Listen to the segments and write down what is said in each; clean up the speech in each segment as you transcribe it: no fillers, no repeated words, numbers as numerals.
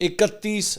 31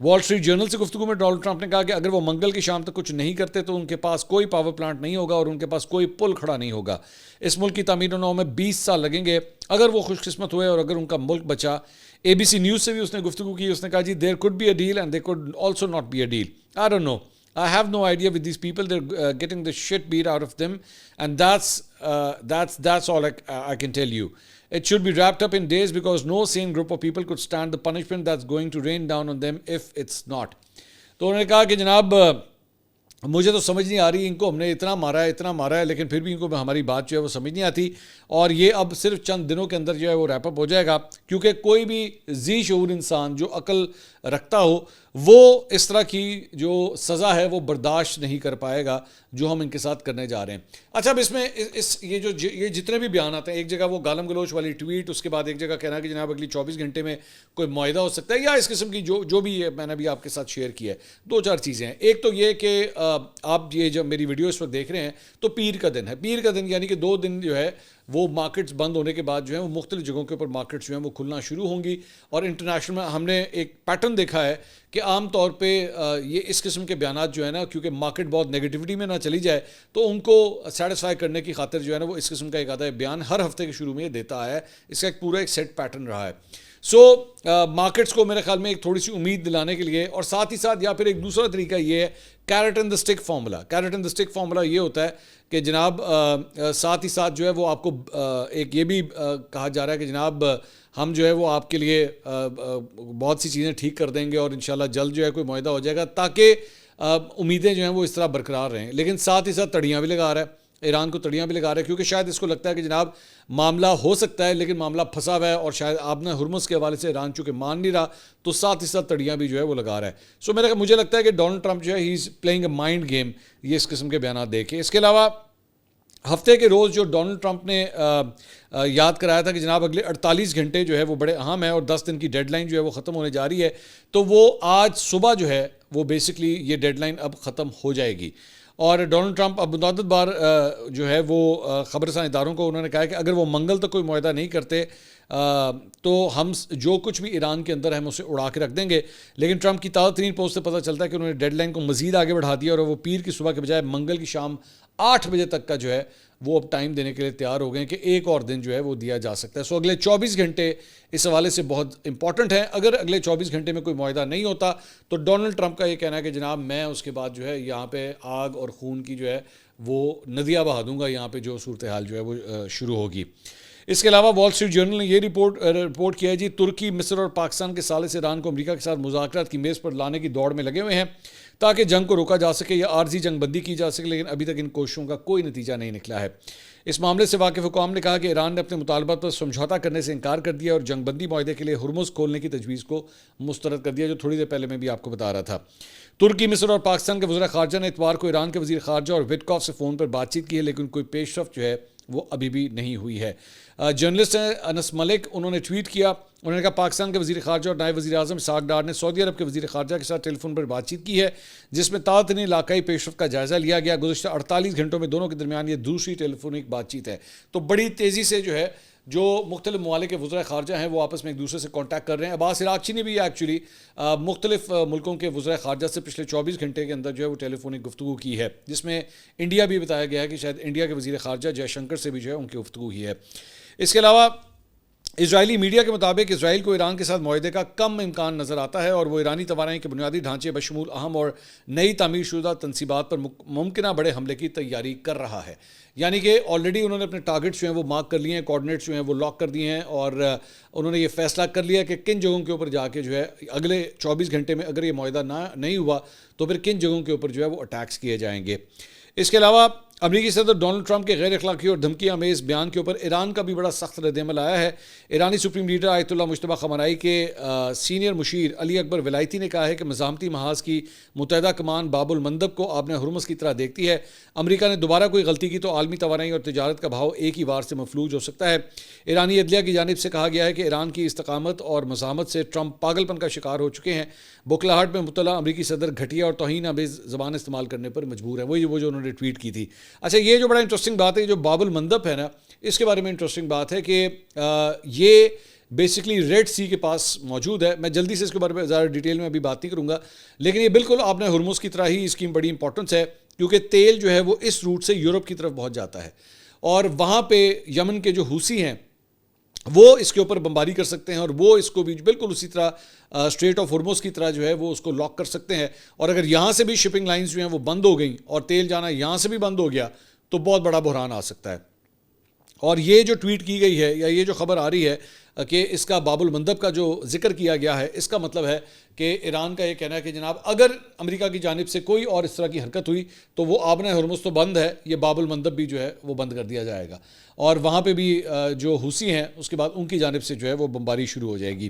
وال street general سے گفتگو میں ڈونلڈ ٹرمپ نے کہا کہ اگر وہ منگل کی شام تک کچھ نہیں کرتے تو ان کے پاس کوئی پاور پلانٹ نہیں ہوگا اور ان کے پاس کوئی پل کھڑا نہیں ہوگا. اس ملک کی تعمیر و نو میں 20 سال لگیں گے اگر وہ خوش قسمت ہوئے اور اگر ان کا ملک بچا. اے بی سی نیوز سے بھی اس نے گفتگو کی. اس نے کہا جی there could be a deal and there could also not be a deal. I don't know, I have no idea with these people. They're getting the shit beat out of them, and that's all I can tell you. It should be wrapped up in days because no sane group of people could stand the punishment that's going to rain down on them if it's not. تو انہوں نے کہا کہ جناب مجھے تو سمجھ نہیں آ رہی, ان کو ہم نے اتنا مارا ہے لیکن پھر بھی ان کو ہماری بات جو ہے وہ سمجھ نہیں آتی, اور یہ اب صرف چند دنوں کے اندر جو ہے وہ ریپ اپ ہو جائے گا, کیونکہ کوئی بھی ذی شعور انسان جو عقل رکھتا ہو وہ اس طرح کی جو سزا ہے وہ برداشت نہیں کر پائے گا جو ہم ان کے ساتھ کرنے جا رہے ہیں. اچھا, اب اس میں یہ جتنے بھی بیان آتے ہیں, ایک جگہ وہ گالم گلوچ والی ٹویٹ, اس کے بعد ایک جگہ کہنا کہ جناب اگلی 24 گھنٹے میں کوئی معاہدہ ہو سکتا ہے, یا اس قسم کی جو بھی میں نے بھی آپ کے ساتھ شیئر کیا ہے. 2-4 چیزیں ہیں. ایک تو یہ کہ آپ یہ جب میری ویڈیو اس وقت دیکھ رہے ہیں تو پیر کا دن ہے. پیر کا دن یعنی کہ 2 دن جو ہے وہ مارکیٹس بند ہونے کے بعد جو ہے وہ مختلف جگہوں کے اوپر مارکیٹس جو ہیں وہ کھلنا شروع ہوں گی. اور انٹرنیشنل میں ہم نے ایک پیٹرن دیکھا ہے کہ عام طور پہ یہ اس قسم کے بیانات جو ہے نا, کیونکہ مارکیٹ بہت نیگیٹیوٹی میں نہ چلی جائے تو ان کو سیٹسفائی کرنے کی خاطر جو ہے نا وہ اس قسم کا ایک آدھا بیان ہر ہفتے کے شروع میں یہ دیتا ہے. اس کا ایک پورا ایک سیٹ پیٹرن رہا ہے. سو مارکیٹس کو میرے خیال میں ایک تھوڑی سی امید دلانے کے لیے, اور ساتھ ہی ساتھ یا پھر ایک دوسرا طریقہ یہ ہے carrot and the stick formula. Carrot and the stick formula یہ ہوتا ہے کہ جناب ساتھ ہی ساتھ جو ہے وہ آپ کو ایک یہ بھی کہا جا رہا ہے کہ جناب ہم جو ہے وہ آپ کے لیے بہت سی چیزیں ٹھیک کر دیں گے اور انشاءاللہ جلد جو ہے کوئی معاہدہ ہو جائے گا, تاکہ امیدیں جو ہیں وہ اس طرح برقرار رہیں. لیکن ساتھ ہی ساتھ تڑیاں بھی لگا رہا ہے, ایران کو تڑیاں بھی لگا رہا ہے, کیونکہ شاید اس کو لگتا ہے کہ جناب معاملہ ہو سکتا ہے لیکن معاملہ پھنسا ہوا ہے, اور شاید آپ نے ہرمز کے حوالے سے ایران چونکہ مان نہیں رہا تو ساتھ ہی ساتھ تڑیاں بھی جو ہے وہ لگا رہا ہے. سو مجھے لگتا ہے کہ ڈونلڈ ٹرمپ جو ہے he is playing a mind game یہ اس قسم کے بیانات دے کے. اس کے علاوہ ہفتے کے روز جو ڈونلڈ ٹرمپ نے یاد کرایا تھا کہ جناب اگلے 48 گھنٹے جو ہے وہ بڑے اہم ہیں اور 10 دن کی ڈیڈ لائن جو ہے وہ ختم ہونے جا رہی ہے, تو وہ آج صبح جو ہے وہ بیسکلی یہ ڈیڈ لائن اب ختم ہو جائے گی. اور ڈونلڈ ٹرمپ اب متعدد بار جو ہے وہ خبرسان اداروں کو انہوں نے کہا کہ اگر وہ منگل تک کوئی معاہدہ نہیں کرتے تو ہم جو کچھ بھی ایران کے اندر ہے ہم اسے اڑا کے رکھ دیں گے. لیکن ٹرمپ کی تازہ ترین پوسٹ سے پتہ چلتا ہے کہ انہوں نے ڈیڈ لائن کو مزید آگے بڑھا دیا اور وہ پیر کی صبح کے بجائے منگل کی شام 8 بجے تک کا جو ہے وہ اب ٹائم دینے کے لیے تیار ہو گئے ہیں کہ ایک اور دن جو ہے وہ دیا جا سکتا ہے. سو اگلے 24 گھنٹے اس حوالے سے بہت امپورٹنٹ ہیں. اگر اگلے 24 گھنٹے میں کوئی معاہدہ نہیں ہوتا تو ڈونلڈ ٹرمپ کا یہ کہنا ہے کہ جناب میں اس کے بعد جو ہے یہاں پہ آگ اور خون کی جو ہے وہ ندیاں بہا دوں گا یہاں پہ جو صورتحال جو ہے وہ شروع ہوگی. اس کے علاوہ وال اسٹریٹ جرنل نے یہ رپورٹ کیا ہے جی ترکی, مصر اور پاکستان کے ثالث ایران کو امریکہ کے ساتھ مذاکرات کی میز پر لانے کی دوڑ میں لگے ہوئے ہیں تاکہ جنگ کو روکا جا سکے یا عارضی جنگ بندی کی جا سکے, لیکن ابھی تک ان کوششوں کا کوئی نتیجہ نہیں نکلا ہے. اس معاملے سے واقف حکام نے کہا کہ ایران نے اپنے مطالبات پر سمجھوتا کرنے سے انکار کر دیا اور جنگ بندی معاہدے کے لیے ہرمز کھولنے کی تجویز کو مسترد کر دیا, جو تھوڑی دیر پہلے میں بھی آپ کو بتا رہا تھا. ترکی, مصر اور پاکستان کے وزراء خارجہ نے اتوار کو ایران کے وزیر خارجہ اور وٹکاف سے فون پر بات چیت کی ہے, لیکن کوئی پیش رفت جو ہے وہ ابھی بھی نہیں ہوئی ہے. جرنلسٹ ہیں انس ملک, انہوں نے ٹویٹ کیا, انہوں نے کہا پاکستان کے وزیر خارجہ اور نائب وزیر اعظم اسحاق ڈار نے سعودی عرب کے وزیر خارجہ کے ساتھ ٹیلی فون پر بات چیت کی ہے جس میں تازہ علاقائی پیش رفت کا جائزہ لیا گیا. گزشتہ 48 گھنٹوں میں دونوں کے درمیان یہ دوسری ٹیلی فونک بات چیت ہے. تو بڑی تیزی سے جو ہے جو مختلف ممالک کے وزراء خارجہ ہیں وہ آپس میں ایک دوسرے سے کانٹیکٹ کر رہے ہیں. عباس عراقچی نے بھی ایکچولی مختلف ملکوں کے وزراء خارجہ سے پچھلے 24 گھنٹے کے اندر جو ہے وہ ٹیلی فونک گفتگو کی ہے, جس میں انڈیا بھی بتایا گیا ہے کہ شاید انڈیا کے وزیر خارجہ جے شنکر سے بھی جو ہے ان کی گفتگو کی ہے. اس کے علاوہ اسرائیلی میڈیا کے مطابق اسرائیل کو ایران کے ساتھ معاہدے کا کم امکان نظر آتا ہے اور وہ ایرانی توانائی کے بنیادی ڈھانچے بشمول اہم اور نئی تعمیر شدہ تنصیبات پر ممکنہ بڑے حملے کی تیاری کر رہا ہے. یعنی کہ آلریڈی انہوں نے اپنے ٹارگٹس جو ہیں وہ مارک کر لیے ہیں, کوآرڈینیٹس جو ہیں وہ لاک کر دیے ہیں, اور انہوں نے یہ فیصلہ کر لیا کہ کن جگہوں کے اوپر جا کے جو ہے اگلے 24 گھنٹے میں اگر یہ معاہدہ نہیں ہوا تو پھر کن جگہوں کے اوپر جو ہے وہ اٹیکس کیے جائیں گے. اس کے علاوہ امریکی صدر ڈونلڈ ٹرمپ کے غیر اخلاقی اور دھمکی آمیز بیان کے اوپر ایران کا بھی بڑا سخت رد عمل آیا ہے. ایرانی سپریم لیڈر آیت اللہ مجتبیٰ خامنہئی کے سینئر مشیر علی اکبر ولایتی نے کہا ہے کہ مزاحمتی محاذ کی متحدہ کمان باب المندب کو آپ نے ہرمز کی طرح دیکھتی ہے. امریکہ نے دوبارہ کوئی غلطی کی تو عالمی توانائی اور تجارت کا بھاؤ ایک ہی وار سے مفلوج ہو سکتا ہے. ایرانی عدلیہ کی جانب سے کہا گیا ہے کہ ایران کی استقامت اور مزاحمت سے ٹرمپ پاگل پن کا شکار ہو چکے ہیں. بکلاہٹ میں مبتلا امریکی صدر گھٹیا اور توہین آمیز زبان استعمال کرنے پر مجبور ہے. وہ جو انہوں نے ٹویٹ کی تھی. اچھا, یہ جو بڑا انٹرسٹنگ بات ہے جو باب المندب ہے نا, اس کے بارے میں انٹرسٹنگ بات ہے کہ یہ بیسکلی ریڈ سی کے پاس موجود ہے. میں جلدی سے اس کے بارے میں زیادہ ڈیٹیل میں ابھی بات نہیں کروں گا, لیکن یہ بالکل آپ نے ہرمز کی طرح ہی اس کی بڑی امپورٹنس ہے, کیونکہ تیل جو ہے وہ اس روٹ سے یورپ کی طرف پہنچ جاتا ہے, اور وہاں پہ یمن کے جو حوثی ہیں وہ اس کے اوپر بمباری کر سکتے ہیں, اور وہ اس کو بھی بالکل اسی طرح اسٹریٹ آف ہرمز کی طرح جو ہے وہ اس کو لاک کر سکتے ہیں. اور اگر یہاں سے بھی شپنگ لائنز جو ہیں وہ بند ہو گئیں اور تیل جانا یہاں سے بھی بند ہو گیا تو بہت بڑا بحران آ سکتا ہے. اور یہ جو ٹویٹ کی گئی ہے یا یہ جو خبر آ رہی ہے کہ اس کا باب المندب کا جو ذکر کیا گیا ہے, اس کا مطلب ہے کہ ایران کا یہ کہنا ہے کہ جناب اگر امریکہ کی جانب سے کوئی اور اس طرح کی حرکت ہوئی تو وہ آبنہ ہرمز تو بند ہے, یہ باب المندب بھی جو ہے وہ بند کر دیا جائے گا, اور وہاں پہ بھی جو حوثی ہیں اس کے بعد ان کی جانب سے جو ہے وہ بمباری شروع ہو جائے گی.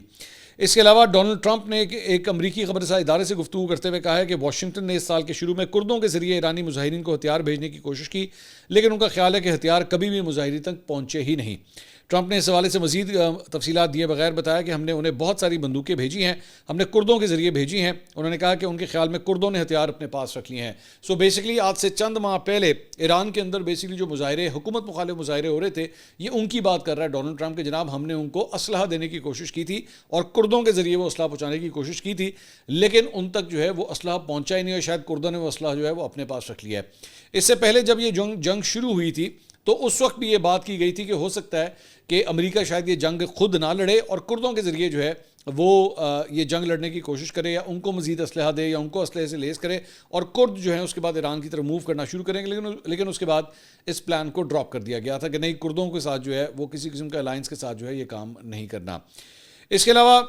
اس کے علاوہ ڈونلڈ ٹرمپ نے ایک امریکی خبررساں ادارے سے گفتگو کرتے ہوئے کہا ہے کہ واشنگٹن نے اس سال کے شروع میں کردوں کے ذریعے ایرانی مظاہرین کو ہتھیار بھیجنے کی کوشش کی, لیکن ان کا خیال ہے کہ ہتھیار کبھی بھی مظاہرین تک پہنچے ہی نہیں. ٹرمپ نے اس حوالے سے مزید تفصیلات دیے بغیر بتایا کہ ہم نے انہیں بہت ساری بندوقیں بھیجی ہیں, ہم نے کردوں کے ذریعے بھیجی ہیں. انہوں نے کہا کہ ان کے خیال میں کردوں نے ہتھیار اپنے پاس رکھ لیے ہیں. سو بیسکلی آج سے چند ماہ پہلے ایران کے اندر بیسکلی جو مظاہرے, حکومت مخالف مظاہرے ہو رہے تھے, یہ ان کی بات کر رہا ہے ڈونلڈ ٹرمپ کہ جناب ہم نے ان کو اسلحہ دینے کی کوشش کی تھی اور کردوں کے ذریعے وہ اسلحہ پہنچانے کی کوشش کی تھی, لیکن ان تک جو ہے وہ اسلحہ پہنچا ہی نہیں, اور شاید کردوں نے وہ اسلحہ جو ہے وہ اپنے پاس رکھ لیا ہے. اس سے پہلے جب یہ جنگ شروع ہوئی تھی تو اس وقت بھی یہ بات کی گئی تھی کہ ہو سکتا ہے کہ امریکہ شاید یہ جنگ خود نہ لڑے اور کردوں کے ذریعے جو ہے وہ یہ جنگ لڑنے کی کوشش کرے, یا ان کو مزید اسلحہ دے, یا ان کو اسلحے سے لیس کرے, اور کرد جو ہیں اس کے بعد ایران کی طرف موو کرنا شروع کریں گے. لیکن اس کے بعد اس پلان کو ڈراپ کر دیا گیا تھا کہ نہیں, کردوں کے ساتھ جو ہے وہ کسی قسم کا الائنس کے ساتھ جو ہے یہ کام نہیں کرنا. اس کے علاوہ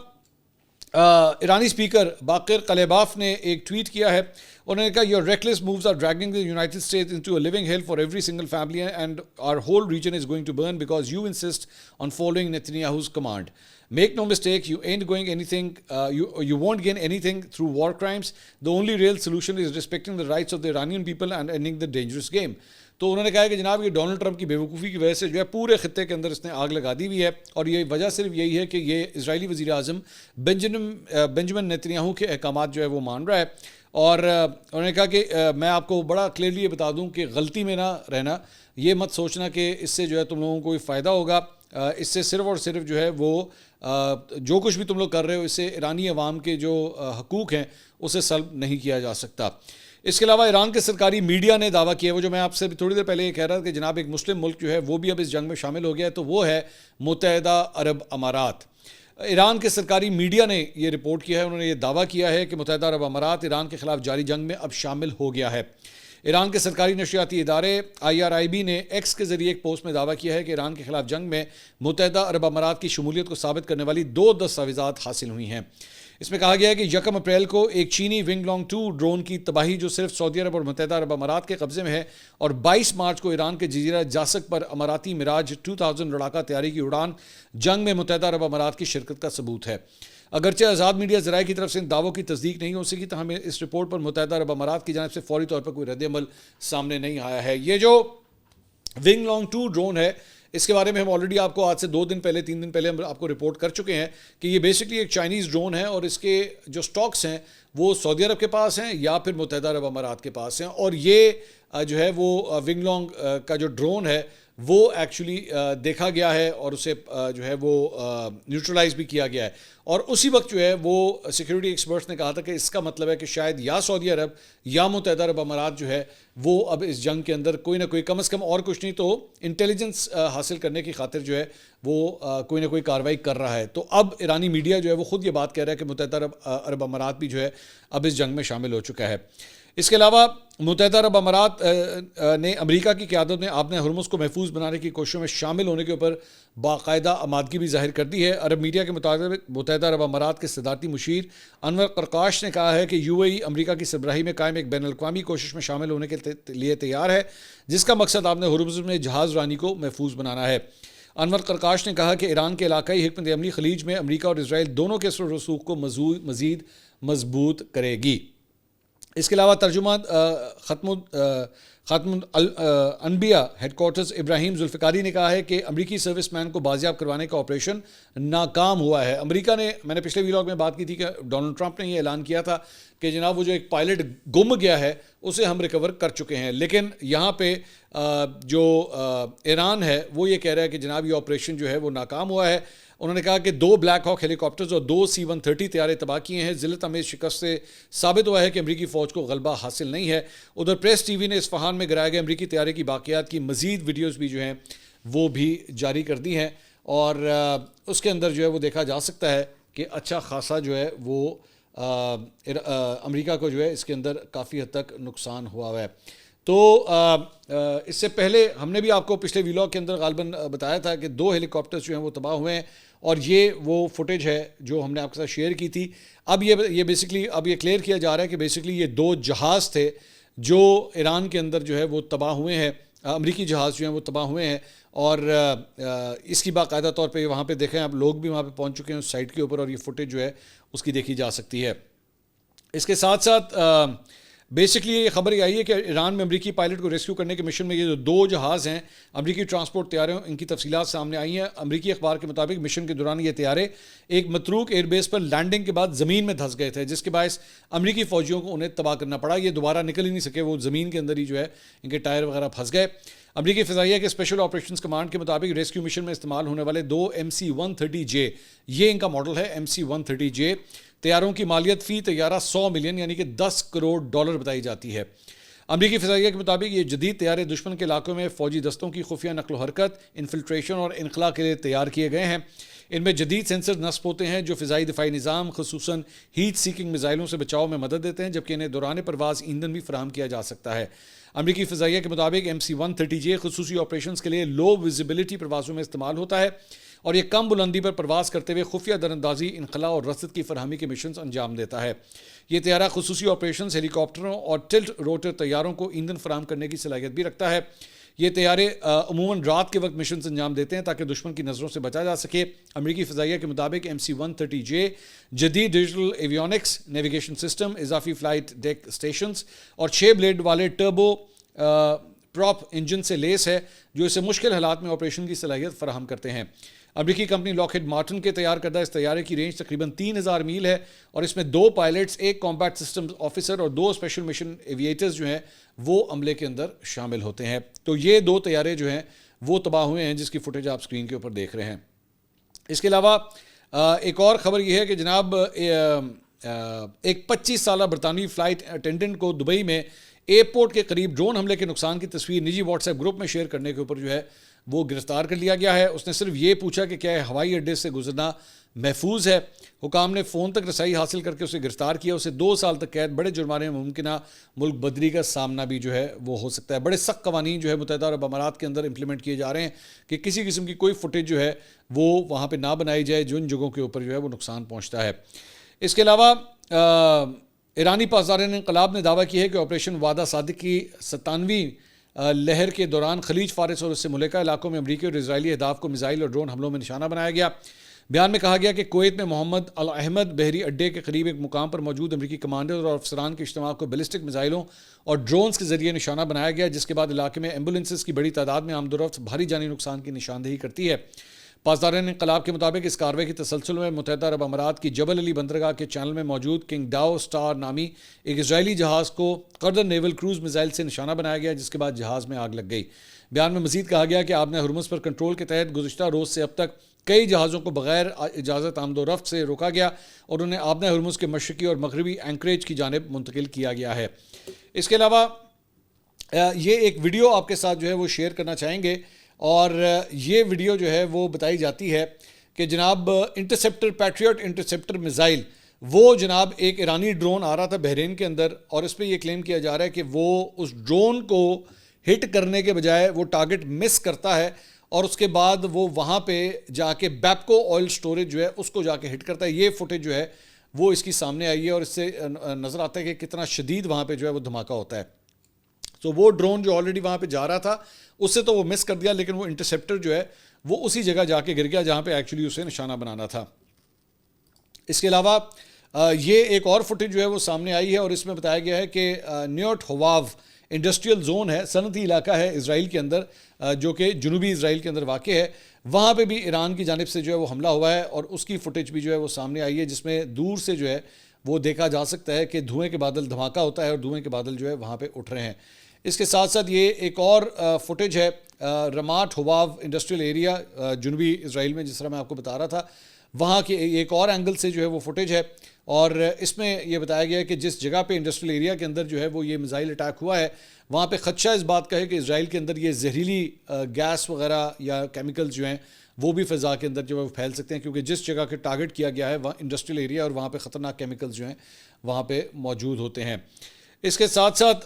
ایرانی اسپیکر باقر قلیباف نے ایک ٹویٹ کیا ہے. انہوں نے کہا your reckless moves are dragging the United States into a living hell for every single family, and our whole region is going to burn because you insist on following Netanyahu's command. Make no mistake, you ain't going anything, you won't gain anything through war crimes. The only real solution is respecting the rights of the Iranian people and ending the dangerous game. تو انہوں نے کہا کہ جناب یہ Donald Trump کی بیوقوفی کی وجہ سے جو ہے پورے خطے کے اندر اس نے آگ لگا دی ہوئی ہے, اور یہ وجہ صرف یہی ہے کہ یہ اسرائیلی وزیر اعظم بنجمن نیتنیاہو کے احکامات جو ہے وہ مان رہا ہے. اور انہوں نے کہا کہ میں آپ کو بڑا کلیئرلی یہ بتا دوں کہ غلطی میں نہ رہنا, یہ مت سوچنا کہ اس سے جو ہے تم لوگوں کو کوئی فائدہ ہوگا, اس سے صرف اور صرف جو ہے وہ جو کچھ بھی تم لوگ کر رہے ہو اس سے ایرانی عوام کے جو حقوق ہیں اسے سلب نہیں کیا جا سکتا. اس کے علاوہ ایران کے سرکاری میڈیا نے دعویٰ کیا, وہ جو میں آپ سے تھوڑی دیر پہلے یہ کہہ رہا تھا کہ جناب ایک مسلم ملک جو ہے وہ بھی اب اس جنگ میں شامل ہو گیا ہے, تو وہ ہے متحدہ عرب امارات. ایران کے سرکاری میڈیا نے یہ رپورٹ کیا ہے, انہوں نے یہ دعویٰ کیا ہے کہ متحدہ عرب امارات ایران کے خلاف جاری جنگ میں اب شامل ہو گیا ہے. ایران کے سرکاری نشریاتی ادارے IRIB نے ایکس کے ذریعے ایک پوسٹ میں دعویٰ کیا ہے کہ ایران کے خلاف جنگ میں متحدہ عرب امارات کی شمولیت کو ثابت کرنے والی 2 دستاویزات حاصل ہوئی ہیں. اس میں کہا گیا ہے کہ 1 اپریل کو ایک چینی ونگ لانگ 2 ڈرون کی تباہی جو صرف سعودی عرب اور متحدہ عرب امارات کے قبضے میں ہے, اور 22 مارچ کو ایران کے جزیرہ جاسک پر اماراتی میراج 2000 لڑاکا طیارے کی اڑان جنگ میں متحدہ عرب امارات کی شرکت کا ثبوت ہے. اگرچہ آزاد میڈیا ذرائع کی طرف سے ان دعووں کی تصدیق نہیں ہو سکی, تاہم اس رپورٹ پر متحدہ عرب امارات کی جانب سے فوری طور پر کوئی رد عمل سامنے نہیں آیا ہے. یہ جو ونگ لانگ 2 ڈرون ہے اس کے بارے میں ہم آلریڈی آپ کو آج سے 2 دن پہلے 3 دن پہلے ہم آپ کو رپورٹ کر چکے ہیں کہ یہ بیسکلی ایک چائنیز ڈرون ہے, اور اس کے جو سٹاکس ہیں وہ سعودی عرب کے پاس ہیں یا پھر متحدہ عرب امارات کے پاس ہیں. اور یہ جو ہے وہ ونگ لانگ کا جو ڈرون ہے وہ ایکچولی دیکھا گیا ہے اور اسے جو ہے وہ نیوٹرلائز بھی کیا گیا ہے. اور اسی وقت جو ہے وہ سیکیورٹی ایکسپرٹس نے کہا تھا کہ اس کا مطلب ہے کہ شاید یا سعودی عرب یا متحدہ عرب امارات جو ہے وہ اب اس جنگ کے اندر کوئی نہ کوئی کم از کم اور کچھ نہیں تو انٹیلیجنس حاصل کرنے کی خاطر جو ہے وہ کوئی نہ کوئی کارروائی کر رہا ہے. تو اب ایرانی میڈیا جو ہے وہ خود یہ بات کہہ رہا ہے کہ متحدہ عرب امارات بھی جو ہے اب اس جنگ میں شامل ہو چکا ہے. اس کے علاوہ متحدہ عرب امارات نے امریکہ کی قیادت میں آبنہ ہرمز کو محفوظ بنانے کی کوششوں میں شامل ہونے کے اوپر باقاعدہ آمادگی بھی ظاہر کر دی ہے. عرب میڈیا کے مطابق متحدہ عرب امارات کے صدارتی مشیر انور قرقاش نے کہا ہے کہ UAE امریکہ کی سربراہی میں قائم ایک بین الاقوامی کوشش میں شامل ہونے کے لیے تیار ہے, جس کا مقصد آبنہ ہرمز میں جہاز رانی کو محفوظ بنانا ہے. انور قرقاش نے کہا کہ ایران کے علاقائی حکمت عملی خلیج میں امریکہ اور اسرائیل دونوں کے اثر و رسوخ کو مزید مضبوط کرے گی. اس کے علاوہ ترجمہ خاتم الانبیاء ہیڈ کوارٹرز ابراہیم ذوالفقاری نے کہا ہے کہ امریکی سروس مین کو بازیاب کروانے کا آپریشن ناکام ہوا ہے. امریکہ نے, میں نے پچھلے ویلاگ میں بات کی تھی کہ ڈونلڈ ٹرمپ نے یہ اعلان کیا تھا کہ جناب وہ جو ایک پائلٹ گم گیا ہے اسے ہم ریکور کر چکے ہیں, لیکن یہاں پہ جو ایران ہے وہ یہ کہہ رہا ہے کہ جناب یہ آپریشن جو ہے وہ ناکام ہوا ہے. انہوں نے کہا کہ 2 بلیک ہاک ہیلی کاپٹرز اور 2 C-130 طیارے تباہ کیے ہیں. ذلت امیز شکست سے ثابت ہوا ہے کہ امریکی فوج کو غلبہ حاصل نہیں ہے. ادھر پریس ٹی وی نے اصفہان میں گرائے گئے امریکی طیارے کی باقیات کی مزید ویڈیوز بھی جو ہیں وہ بھی جاری کر دی ہیں, اور اس کے اندر جو ہے وہ دیکھا جا سکتا ہے کہ اچھا خاصا جو ہے وہ امریکہ کو جو ہے اس کے اندر کافی حد تک نقصان ہوا ہے. تو اس سے پہلے ہم نے بھی آپ کو پچھلے ویلاگ کے اندر غالباً بتایا تھا کہ 2 ہیلی کاپٹرز جو ہیں وہ تباہ ہوئے ہیں, اور یہ وہ فوٹیج ہے جو ہم نے آپ کے ساتھ شیئر کی تھی. اب یہ بیسکلی اب یہ کلیئر کیا جا رہا ہے کہ بیسکلی یہ 2 جہاز تھے جو ایران کے اندر جو ہے وہ تباہ ہوئے ہیں, امریکی جہاز جو ہیں وہ تباہ ہوئے ہیں, اور اس کی باقاعدہ طور پہ وہاں پہ دیکھیں آپ, لوگ بھی وہاں پہ پہنچ چکے ہیں اس سائٹ کے اوپر, اور یہ فوٹیج جو ہے اس کی دیکھی جا سکتی ہے. اس کے ساتھ ساتھ بیسکلی یہ خبر یہ آئی ہے کہ ایران میں امریکی پائلٹ کو ریسکیو کرنے کے مشن میں یہ جو 2 جہاز ہیں امریکی ٹرانسپورٹ طیارے, ان کی تفصیلات سامنے آئی ہیں. امریکی اخبار کے مطابق مشن کے دوران یہ طیارے ایک متروک ایئر بیس پر لینڈنگ کے بعد زمین میں دھنس گئے تھے, جس کے باعث امریکی فوجیوں کو انہیں تباہ کرنا پڑا. یہ دوبارہ نکل ہی نہیں سکے, وہ زمین کے اندر ہی جو ہے ان کے ٹائر وغیرہ پھنس گئے. امریکی فضائیہ کے اسپیشل آپریشنز کمانڈ کے مطابق ریسکیو مشن میں استعمال ہونے والے 2 MC-130J, یہ ان کا ماڈل ہے MC-130J طیاروں کی مالیت فی طیارہ 100 ملین یعنی کہ $10 کروڑ بتائی جاتی ہے. امریکی فضائیہ کے مطابق یہ جدید طیارے دشمن کے علاقوں میں فوجی دستوں کی خفیہ نقل و حرکت, انفلٹریشن اور انخلا کے لیے تیار کیے گئے ہیں. ان میں جدید سینسر نصب ہوتے ہیں جو فضائی دفاعی نظام خصوصاً ہیٹ سیکنگ میزائلوں سے بچاؤ میں مدد دیتے ہیں, جبکہ انہیں دوران پرواز ایندھن بھی فراہم کیا جا سکتا ہے. امریکی فضائیہ کے مطابق MC-130J خصوصی آپریشنز کے لیے لو ویزیبلٹی پروازوں میں استعمال ہوتا ہے, اور یہ کم بلندی پر پرواز کرتے ہوئے خفیہ دراندازی, انخلا اور رصد کی فراہمی کے مشنز انجام دیتا ہے. یہ طیارہ خصوصی آپریشنز, ہیلی کاپٹروں اور ٹلٹ روٹر طیاروں کو ایندھن فراہم کرنے کی صلاحیت بھی رکھتا ہے. یہ طیارے عموماً رات کے وقت مشنز انجام دیتے ہیں تاکہ دشمن کی نظروں سے بچا جا سکے. امریکی فضائیہ کے مطابق MC-130J جدید ڈیجیٹل ایویونکس, نیویگیشن سسٹم, اضافی فلائٹ ڈیک اسٹیشنز اور 6 بلیڈ والے ٹربو پراپ انجن سے لیس ہے, جو اسے مشکل حالات میں آپریشن کی صلاحیت فراہم کرتے ہیں. امریکی کمپنی لاکہیڈ مارٹن کے تیار کردہ اس طیارے کی رینج تقریباً 3000 میل ہے, اور اس میں 2 پائلٹس, 1 کمبیٹ سسٹم آفیسر اور 2 اسپیشل مشن ایویٹرز جو ہیں وہ عملے کے اندر شامل ہوتے ہیں. تو یہ 2 طیارے جو ہیں وہ تباہ ہوئے ہیں, جس کی فوٹیج آپ اسکرین کے اوپر دیکھ رہے ہیں. اس کے علاوہ ایک اور خبر یہ ہے کہ جناب ایک 25 سالہ برطانوی فلائٹ اٹینڈنٹ کو دبئی میں ایئرپورٹ کے قریب ڈرون حملے کے نقصان کی تصویر نجی واٹس ایپ گروپ میں شیئر کرنے کے اوپر جو ہے وہ گرفتار کر لیا گیا ہے. اس نے صرف یہ پوچھا کہ کیا ہوائی اڈے سے گزرنا محفوظ ہے. حکام نے فون تک رسائی حاصل کر کے اسے گرفتار کیا. اسے 2 سال تک قید, بڑے جرمانے میں ممکنہ ملک بدری کا سامنا بھی جو ہے وہ ہو سکتا ہے. بڑے سخت قوانین جو ہے متحدہ عرب امارات کے اندر امپلیمنٹ کیے جا رہے ہیں کہ کسی قسم کی کوئی فوٹیج جو ہے وہ وہاں پہ نہ بنائی جائے جو ان جگہوں کے اوپر جو ہے وہ نقصان پہنچتا ہے. اس کے علاوہ ایرانی پاسداران انقلاب نے دعویٰ کیا ہے کہ آپریشن وعدہ صادق کی 97ویں لہر کے دوران خلیج فارس اور اس سے ملکہ علاقوں میں امریکی اور اسرائیلی اہداف کو میزائل اور ڈرون حملوں میں نشانہ بنایا گیا. بیان میں کہا گیا کہ کویت میں محمد الاحمد بحری اڈے کے قریب ایک مقام پر موجود امریکی کمانڈر اور افسران کے اجتماع کو بیلسٹک میزائلوں اور ڈرونز کے ذریعے نشانہ بنایا گیا, جس کے بعد علاقے میں ایمبولینسز کی بڑی تعداد میں آمد و رفت بھاری جانی نقصان کی نشاندہی کرتی ہے. پاسداران انقلاب کے مطابق اس کارروائی کے تسلسل میں متحدہ عرب امارات کی جبل علی بندرگاہ کے چینل میں موجود کنگ ڈاؤ سٹار نامی ایک اسرائیلی جہاز کو قردر نیول کروز میزائل سے نشانہ بنایا گیا, جس کے بعد جہاز میں آگ لگ گئی. بیان میں مزید کہا گیا کہ آبنہ ہرمز پر کنٹرول کے تحت گزشتہ روز سے اب تک کئی جہازوں کو بغیر اجازت آمد و رفت سے روکا گیا اور انہیں آبنہ ہرمز کے مشرقی اور مغربی اینکریج کی جانب منتقل کیا گیا ہے. اس کے علاوہ یہ ایک ویڈیو آپ کے ساتھ جو ہے وہ شیئر کرنا چاہیں گے, اور یہ ویڈیو جو ہے وہ بتائی جاتی ہے کہ جناب انٹرسیپٹر, پیٹریوٹ انٹرسیپٹر میزائل, وہ جناب ایک ایرانی ڈرون آ رہا تھا بحرین کے اندر, اور اس پہ یہ کلیم کیا جا رہا ہے کہ وہ اس ڈرون کو ہٹ کرنے کے بجائے وہ ٹارگٹ مس کرتا ہے, اور اس کے بعد وہ وہاں پہ جا کے بیپکو آئل سٹوریج جو ہے اس کو جا کے ہٹ کرتا ہے. یہ فوٹیج جو ہے وہ اس کی سامنے آئی ہے, اور اس سے نظر آتا ہے کہ کتنا شدید وہاں پہ جو ہے وہ دھماکہ ہوتا ہے. تو وہ ڈرون جو آلریڈی وہاں پہ جا رہا تھا اس سے تو وہ مس کر دیا, لیکن وہ انٹرسیپٹر جو ہے وہ اسی جگہ جا کے گر گیا جہاں پہ ایکچولی اسے نشانہ بنانا تھا. اس کے علاوہ یہ ایک اور فوٹیج جو ہے وہ سامنے آئی ہے, اور اس میں بتایا گیا ہے کہ نیوٹ ہوواو انڈسٹریل زون ہے, صنعتی علاقہ ہے اسرائیل کے اندر, جو کہ جنوبی اسرائیل کے اندر واقع ہے. وہاں پہ بھی ایران کی جانب سے جو ہے وہ حملہ ہوا ہے, اور اس کی فوٹیج بھی جو ہے وہ سامنے آئی ہے, جس میں دور سے جو ہے وہ دیکھا جا سکتا ہے کہ دھوئیں کے بادل, دھماکہ ہوتا ہے اور دھوئیں کے بادل جو ہے وہاں پہ اٹھ رہے ہیں. اس کے ساتھ ساتھ یہ ایک اور فوٹیج ہے رمات ہوواو انڈسٹریل ایریا جنوبی اسرائیل میں، جس طرح میں آپ کو بتا رہا تھا، وہاں کے ایک اور اینگل سے جو ہے وہ فوٹیج ہے، اور اس میں یہ بتایا گیا ہے کہ جس جگہ پہ انڈسٹریل ایریا کے اندر جو ہے وہ یہ میزائل اٹیک ہوا ہے، وہاں پہ خدشہ اس بات کا ہے کہ اسرائیل کے اندر یہ زہریلی گیس وغیرہ یا کیمیکلز جو ہیں وہ بھی فضا کے اندر جو ہے وہ پھیل سکتے ہیں، کیونکہ جس جگہ کے ٹارگٹ کیا گیا ہے وہاں انڈسٹریل ایریا اور وہاں پہ خطرناک کیمیکلز جو ہیں وہاں پہ موجود ہوتے ہیں۔ اس کے ساتھ ساتھ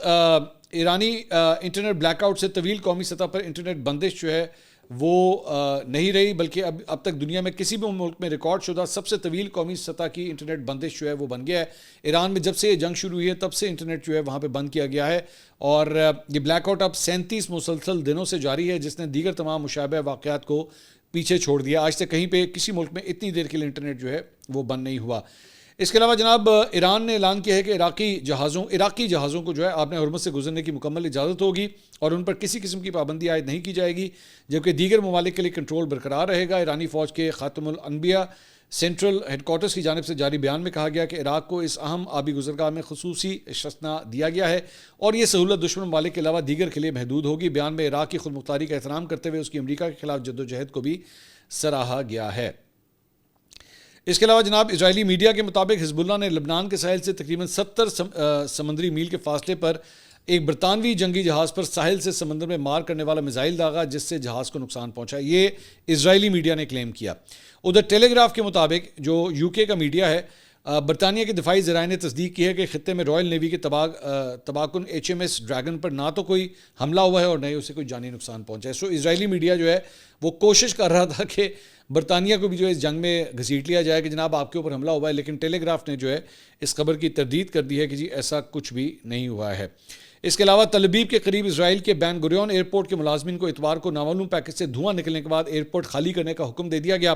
ایرانی انٹرنیٹ بلیک آؤٹ سے طویل قومی سطح پر انٹرنیٹ بندش جو ہے وہ نہیں رہی، بلکہ اب تک دنیا میں کسی بھی ملک میں ریکارڈ شدہ سب سے طویل قومی سطح کی انٹرنیٹ بندش جو ہے وہ بن گیا ہے۔ ایران میں جب سے یہ جنگ شروع ہوئی ہے تب سے انٹرنیٹ جو ہے وہاں پہ بند کیا گیا ہے، اور یہ بلیک آؤٹ اب 37 مسلسل دنوں سے جاری ہے، جس نے دیگر تمام مشابہ واقعات کو پیچھے چھوڑ دیا۔ آج تک کہیں پہ کسی ملک میں اتنی دیر کے لیے انٹرنیٹ جو ہے وہ بند نہیں ہوا۔ اس کے علاوہ جناب ایران نے اعلان کیا ہے کہ عراقی جہازوں کو جو ہے آبِ ہرمز سے گزرنے کی مکمل اجازت ہوگی اور ان پر کسی قسم کی پابندی عائد نہیں کی جائے گی، جبکہ دیگر ممالک کے لیے کنٹرول برقرار رہے گا۔ ایرانی فوج کے خاتم الانبیاء سینٹرل ہیڈ کوارٹرز کی جانب سے جاری بیان میں کہا گیا کہ عراق کو اس اہم آبی گزرگاہ میں خصوصی استثناء دیا گیا ہے اور یہ سہولت دشمن ممالک کے علاوہ دیگر کے لیے محدود ہوگی۔ بیان میں عراق کی خود مختاری کا احترام کرتے ہوئے اس کی امریکہ کے خلاف جدوجہد کو بھی سراہا گیا ہے۔ اس کے علاوہ جناب اسرائیلی میڈیا کے مطابق حزب اللہ نے لبنان کے ساحل سے تقریباً 70 سمندری میل کے فاصلے پر ایک برطانوی جنگی جہاز پر ساحل سے سمندر میں مار کرنے والا میزائل داغا، جس سے جہاز کو نقصان پہنچا، یہ اسرائیلی میڈیا نے کلیم کیا۔ ادھر ٹیلی گراف کے مطابق جو یو کے کا میڈیا ہے، برطانیہ کے دفاعی ذرائع نے تصدیق کی ہے کہ خطے میں رائل نیوی کے تباکن HMS ڈریگن پر نہ تو کوئی حملہ ہوا ہے اور نہ ہی اسے کوئی جانی نقصان پہنچا ہے۔ سو اسرائیلی میڈیا جو ہے وہ کوشش کر رہا تھا کہ برطانیہ کو بھی جو ہے اس جنگ میں گھسیٹ لیا جائے کہ جناب آپ کے اوپر حملہ ہوا ہے، لیکن ٹیلی گراف نے جو ہے اس خبر کی تردید کر دی ہے کہ جی ایسا کچھ بھی نہیں ہوا ہے۔ اس کے علاوہ تل ابیب کے قریب اسرائیل کے بین گوریون ایئرپورٹ کے ملازمین کو اتوار کو نامعلوم پیکٹ سے دھواں نکلنے کے بعد ایئرپورٹ خالی کرنے کا حکم دے دیا گیا۔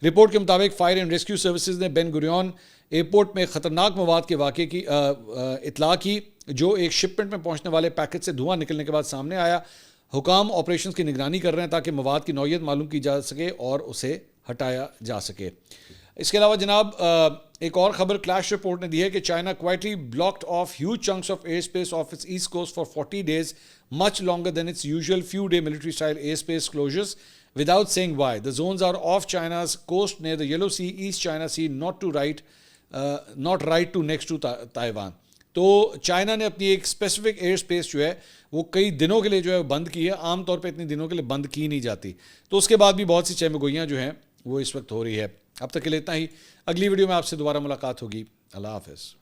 رپورٹ کے مطابق فائر اینڈ ریسکیو سروسز نے بین گوریون ایئرپورٹ میں خطرناک مواد کے واقعے کی اطلاع کی، جو ایک شپمنٹ میں پہنچنے والے پیکٹ سے دھواں نکلنے کے بعد سامنے آیا۔ حکام آپریشنز کی نگرانی کر رہے ہیں تاکہ مواد کی نوعیت معلوم کی جا سکے اور اسے ہٹایا جا سکے۔ اس کے علاوہ جناب ایک اور خبر کلیش رپورٹ نے دی ہے کہ China quietly blocked off huge chunks of air space of its east coast for 40 days, much longer than its usual few-day military-style airspace closures, without saying why. The zones are off China's coast near the Yellow Sea, East China Sea, not right to next to Taiwan. تو China نے اپنی ایک specific air space جو ہے وہ کئی دنوں کے لیے جو ہے بند کی ہے، عام طور پہ اتنی دنوں کے لیے بند کی نہیں جاتی، تو اس کے بعد بھی بہت سی چہمگوئیاں جو ہیں وہ اس وقت ہو رہی ہے۔ اب تک کے لیے اتنا ہی، اگلی ویڈیو میں آپ سے دوبارہ ملاقات ہوگی۔ اللہ حافظ۔